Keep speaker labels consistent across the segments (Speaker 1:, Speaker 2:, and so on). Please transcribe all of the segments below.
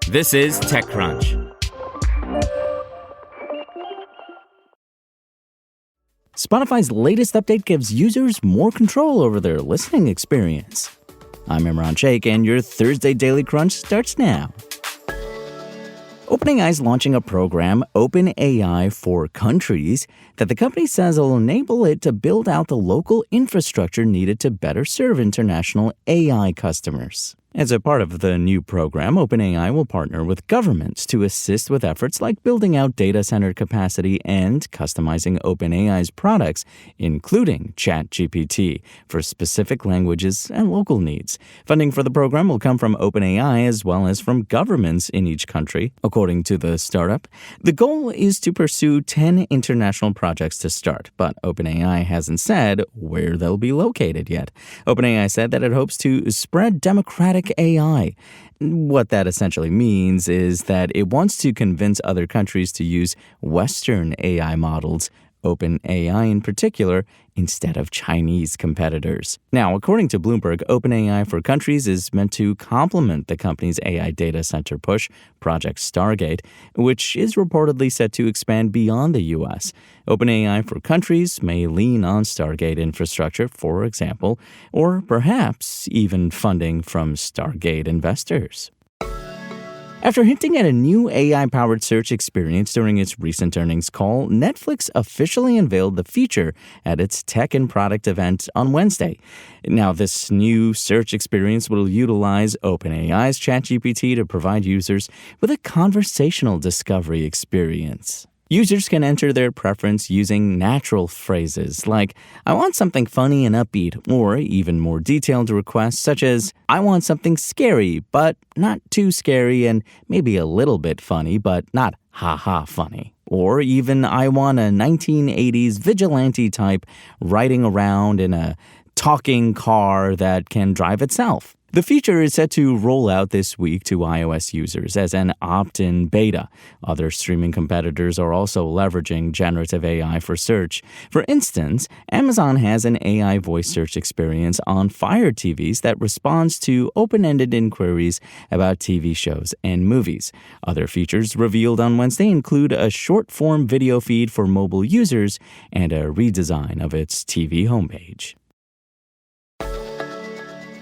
Speaker 1: This is TechCrunch. Spotify's latest update gives users more control over their listening experience. I'm Imran Sheikh, and your Thursday Daily Crunch starts now. OpenAI is launching a program, OpenAI for Countries, that the company says will enable it to build out the local infrastructure needed to better serve international AI customers. As a part of the new program, OpenAI will partner with governments to assist with efforts like building out data center capacity and customizing OpenAI's products, including ChatGPT, for specific languages and local needs. Funding for the program will come from OpenAI as well as from governments in each country, according to the startup. The goal is to pursue 10 international projects to start, but OpenAI hasn't said where they'll be located yet. OpenAI said that it hopes to spread democratic AI. What that essentially means is that it wants to convince other countries to use Western AI models, OpenAI in particular, instead of Chinese competitors. Now, according to Bloomberg, OpenAI for Countries is meant to complement the company's AI data center push, Project Stargate, which is reportedly set to expand beyond the U.S. OpenAI for Countries may lean on Stargate infrastructure, for example, or perhaps even funding from Stargate investors. After hinting at a new AI-powered search experience during its recent earnings call, Netflix officially unveiled the feature at its tech and product event on Wednesday. Now, this new search experience will utilize OpenAI's ChatGPT to provide users with a conversational discovery experience. Users can enter their preference using natural phrases like, I want something funny and upbeat, or even more detailed requests such as, I want something scary, but not too scary, and maybe a little bit funny, but not ha-ha funny. Or even, I want a 1980s vigilante type riding around in a talking car that can drive itself. The feature is set to roll out this week to iOS users as an opt-in beta. Other streaming competitors are also leveraging generative AI for search. For instance, Amazon has an AI voice search experience on Fire TVs that responds to open-ended inquiries about TV shows and movies. Other features revealed on Wednesday include a short-form video feed for mobile users and a redesign of its TV homepage.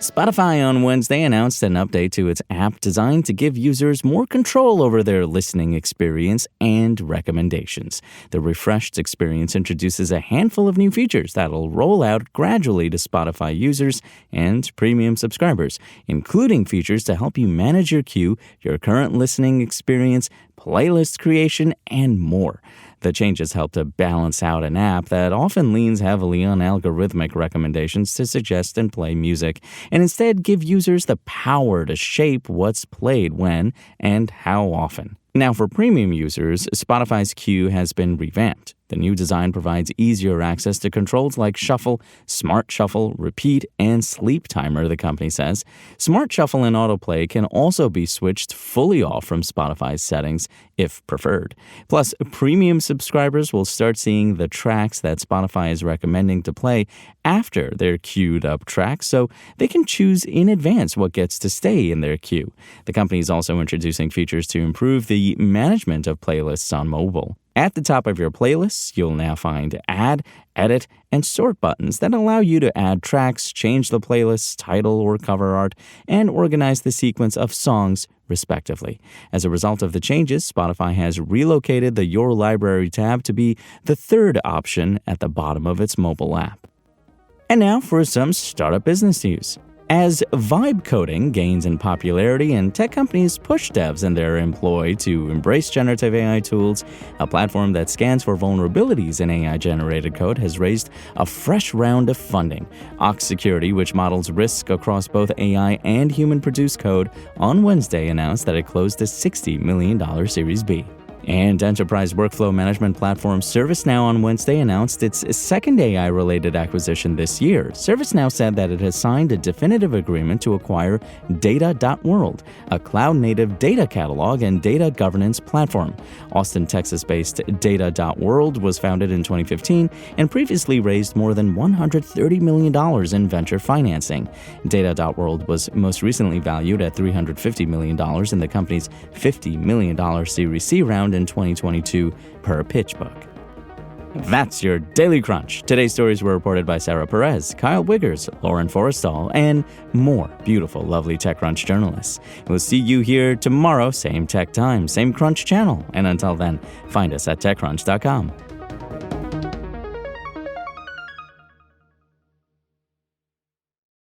Speaker 1: Spotify on Wednesday announced an update to its app designed to give users more control over their listening experience and recommendations. The refreshed experience introduces a handful of new features that'll roll out gradually to Spotify users and premium subscribers, including features to help you manage your queue, your current listening experience, playlist creation, and more. The changes help to balance out an app that often leans heavily on algorithmic recommendations to suggest and play music, and instead give users the power to shape what's played when and how often. Now, for premium users, Spotify's queue has been revamped. The new design provides easier access to controls like Shuffle, Smart Shuffle, Repeat, and Sleep Timer, the company says. Smart Shuffle and Autoplay can also be switched fully off from Spotify's settings, if preferred. Plus, premium subscribers will start seeing the tracks that Spotify is recommending to play after their queued-up tracks, so they can choose in advance what gets to stay in their queue. The company is also introducing features to improve the management of playlists on mobile. At the top of your playlists, you'll now find Add, Edit, and Sort buttons that allow you to add tracks, change the playlist's title or cover art, and organize the sequence of songs, respectively. As a result of the changes, Spotify has relocated the Your Library tab to be the third option at the bottom of its mobile app. And now for some startup business news. As vibe coding gains in popularity and tech companies push devs and their employ to embrace generative AI tools, a platform that scans for vulnerabilities in AI-generated code has raised a fresh round of funding. Ox Security, which models risk across both AI and human-produced code, on Wednesday announced that it closed a $60 million Series B. And enterprise workflow management platform ServiceNow on Wednesday announced its second AI-related acquisition this year. ServiceNow said that it has signed a definitive agreement to acquire Data.World, a cloud-native data catalog and data governance platform. Austin, Texas-based Data.World was founded in 2015 and previously raised more than $130 million in venture financing. Data.World was most recently valued at $350 million in the company's $50 million Series C round in 2022 per PitchBook. That's your Daily Crunch. Today's stories were reported by Sarah Perez, Kyle Wiggers, Lauren Forrestal, and more beautiful, lovely TechCrunch journalists. We'll see you here tomorrow, same tech time, same Crunch channel. And until then, find us at TechCrunch.com.